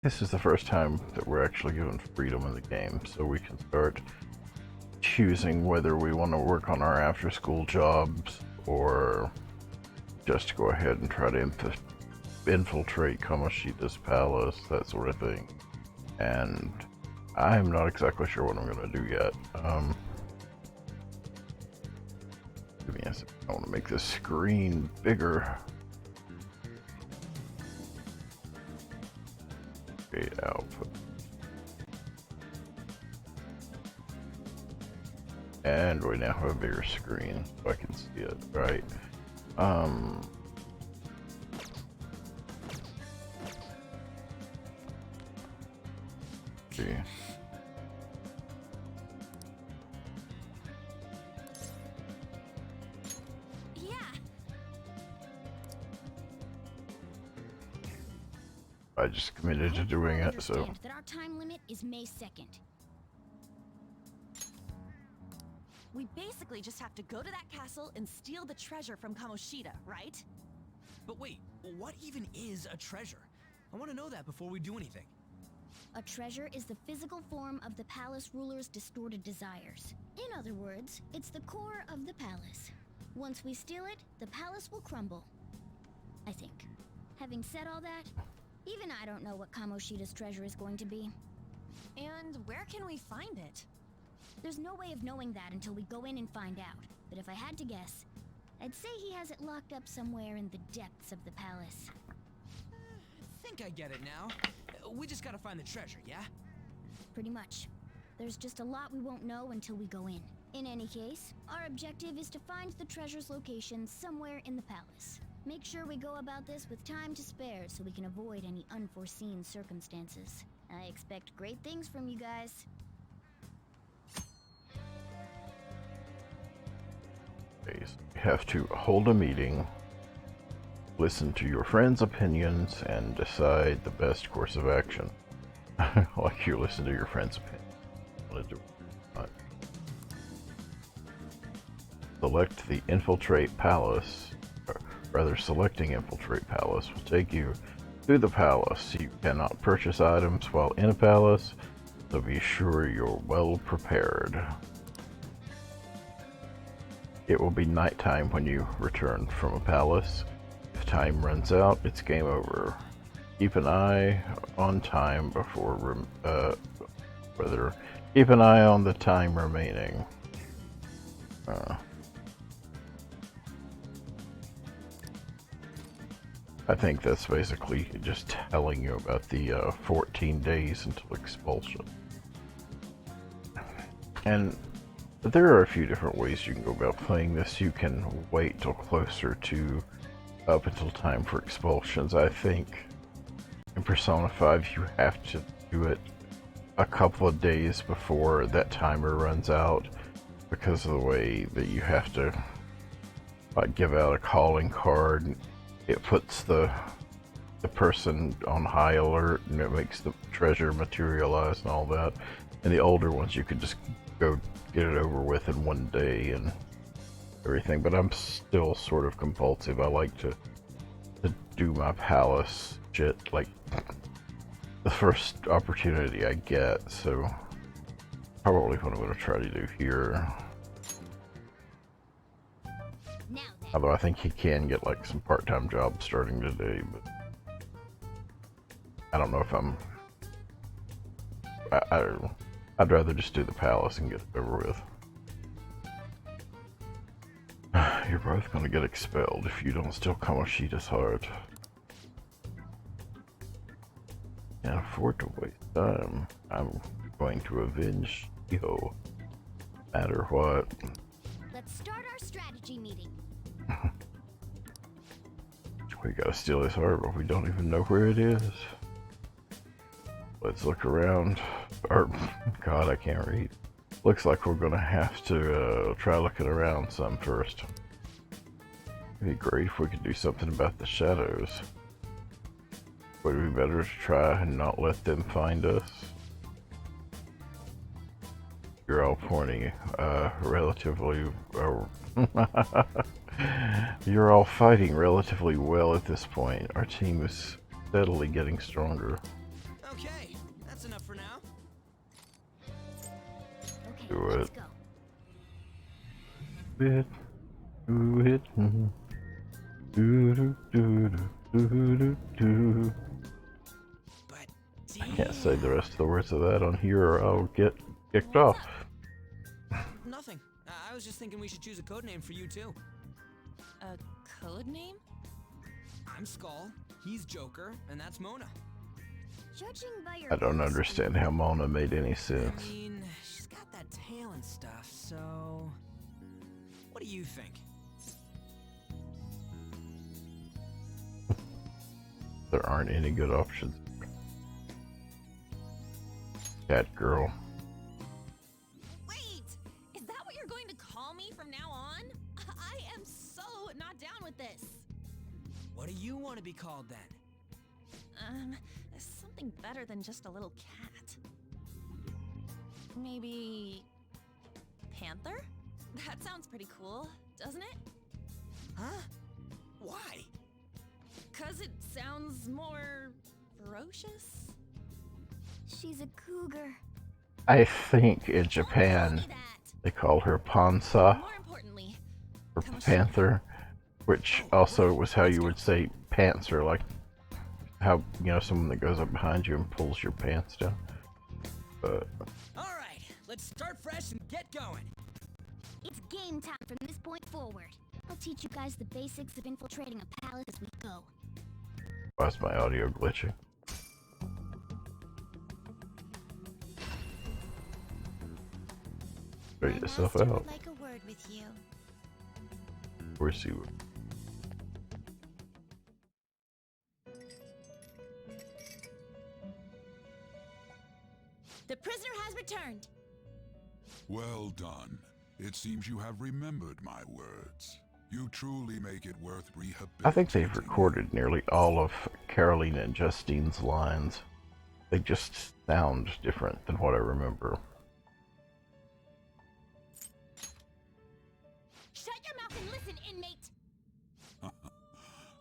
This is the first time that we're actually given freedom in the game, so we can start choosing whether we want to work on our after-school jobs or just go ahead and try to infiltrate Kamoshida's palace, that sort of thing. And I'm not exactly sure what I'm going to do yet. Give me a second. I want to make this screen bigger. Create output. And we now have a bigger screen so I can see it, right? See. Yeah. I just committed to doing it, so. Understand that our time limit is May 2nd. We basically just have to go to that castle and steal the treasure from Kamoshida, right? But wait, what even is a treasure? I want to know that before we do anything. A treasure is the physical form of the palace ruler's distorted desires. In other words, it's the core of the palace. Once we steal it, the palace will crumble. I think. Having said all that, even I don't know what Kamoshida's treasure is going to be. And where can we find it? There's no way of knowing that until we go in and find out. But if I had to guess, I'd say he has it locked up somewhere in the depths of the palace. I think I get it now. We just gotta find the treasure, yeah? Pretty much. There's just a lot we won't know until we go in. In any case, our objective is to find the treasure's location somewhere in the palace. Make sure we go about this with time to spare so we can avoid any unforeseen circumstances. I expect great things from you guys. You have to hold a meeting, listen to your friends' opinions, and decide the best course of action. Like you listen to your friends' opinion. Select the Infiltrate Palace, or rather selecting Infiltrate Palace will take you to the palace. You cannot purchase items while in a palace, so be sure you're well prepared. It will be nighttime when you return from a palace. If time runs out, it's game over. Keep an eye on time before, keep an eye on the time remaining. I think that's basically just telling you about the 14 days until expulsion. And there are a few different ways you can go about playing this. You can wait till closer to up until time for expulsions. I think in Persona 5 you have to do it a couple of days before that timer runs out because of the way that you have to like give out a calling card. It puts the person on high alert and it makes the treasure materialize and all that. And the older ones you could just go get it over with in one day and everything, but I'm still sort of compulsive. I like to do my palace shit like the first opportunity I get, so probably what I'm going to try to do here. Now then. Although I think he can get like some part-time jobs starting today, but I don't know if I'm I don't know. I'd rather just do the palace and get it over with. You're both gonna get expelled if you don't steal Kamoshida's heart. Can't afford to waste time. I'm going to avenge Yo. Matter what. Let's start our strategy meeting. We gotta steal his heart, but we don't even know where it is. Let's look around. Or, God, I can't read. Looks like we're gonna have to try looking around some first. It'd be great if we could do something about the shadows. Would it be better to try and not let them find us? You're all pointing relatively... You're all fighting relatively well at this point. Our team is steadily getting stronger. That's enough for now. Okay, Do let's it. go. Bit, do it. Do do do do do do. But I can't say the damn. rest of the words of that on here, or I'll get kicked What's off. Nothing. I was just thinking we should choose a code name for you too. A code name? I'm Skull, he's Joker, and that's Mona. Judging by your I don't looks, understand how Mona made any I sense. mean, she's got that tail and stuff, so... What do you think? There aren't any good options. Cat girl. Wait! Is that what you're going to call me from now on? I am so not down with this. What do you want to be called then? Something better than just a little cat. Maybe... Panther? That sounds pretty cool, doesn't it? Huh? Why? 'Cause it sounds more... ferocious? she's a cougar. I think in Don't Japan call me that. they call her Pansa More importantly, or come show me. Panther, which also was how you would say pantser, like how, you know, someone that goes up behind you and pulls your pants down. But Alright, let's start fresh and get going. It's game time from this point forward. I'll teach you guys the basics of infiltrating a palace as we go. why is my audio glitching? Straight yourself Master out. would like a word with you. Where's you? The prisoner has returned. Well done. It seems you have remembered my words. You truly make it worth rehabilitating. I think they've recorded nearly all of Caroline and Justine's lines. They just sound different than what I remember. Shut your mouth and listen, inmate.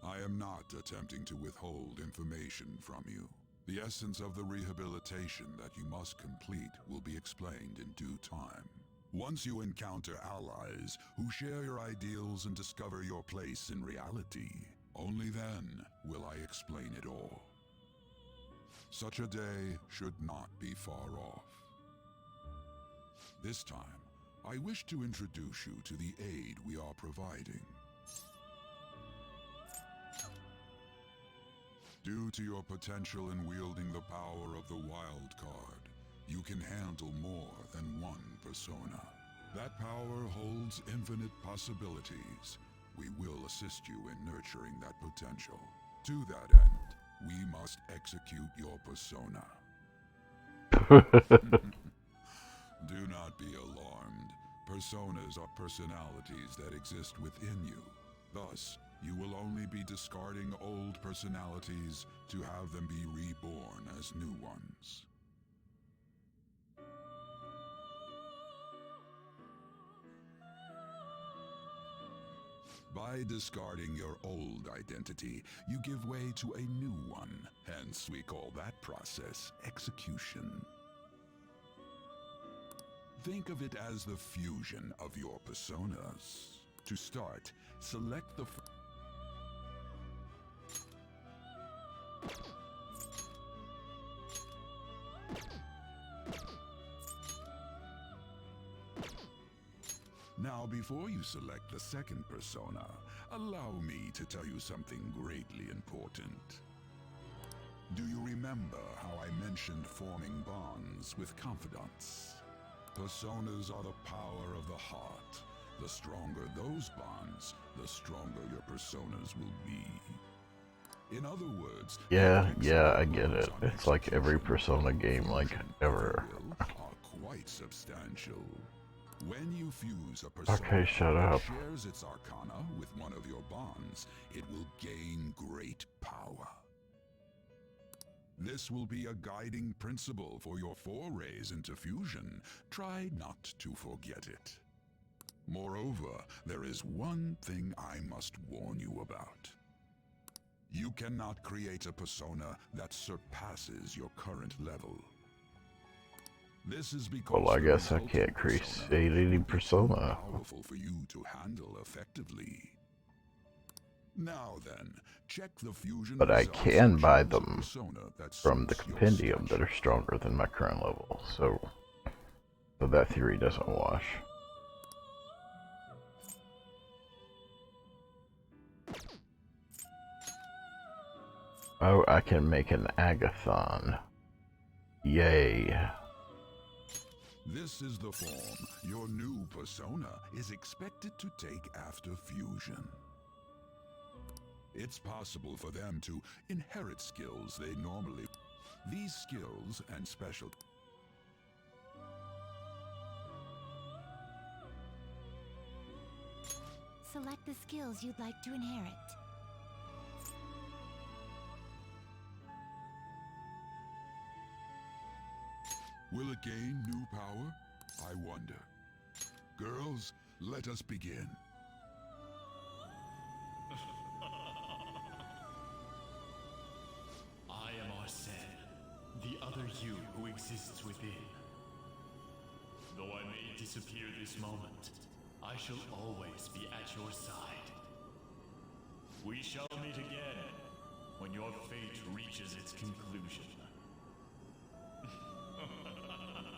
I am not attempting to withhold information from you. The essence of the rehabilitation that you must complete will be explained in due time. Once you encounter allies who share your ideals and discover your place in reality, only then will I explain it all. Such a day should not be far off. This time, I wish to introduce you to the aid we are providing. Due to your potential in wielding the power of the wild card, you can handle more than one persona. That power holds infinite possibilities. We will assist you in nurturing that potential. To that end, we must execute your persona. Do not be alarmed. Personas are personalities that exist within you. Thus, you will only be discarding old personalities to have them be reborn as new ones. By discarding your old identity, you give way to a new one. Hence, we call that process execution. Think of it as the fusion of your personas. To start, select the Now, before you select the second persona, allow me to tell you something greatly important. Do you remember how I mentioned forming bonds with confidants? Personas are the power of the heart. The stronger those bonds, the stronger your personas will be. In other words, Yeah, I get it. It's like every Persona game, like, ever. are quite substantial. When you fuse a persona Okay, shut that up. shares its arcana with one of your bonds, it will gain great power. This will be a guiding principle for your forays into fusion. Try not to forget it. Moreover, there is one thing I must warn you about. You cannot create a persona that surpasses your current level. This is because Well, I the guess I resulting can't create persona any will be too persona. powerful for you to handle effectively. Now then, check the fusion But I results can and buy choose a them persona that from the suits your compendium that stature. are stronger than my current level, so that theory doesn't wash. Oh, I can make an Agathon. Yay. This is the form your new persona is expected to take after fusion. It's possible for them to inherit skills they normally... These skills and special... Select the skills you'd like to inherit. Will it gain new power? I wonder. Girls, let us begin. I am Arsene, the other you who exists within. Though I may disappear this moment, I shall always be at your side. We shall meet again when your fate reaches its conclusion.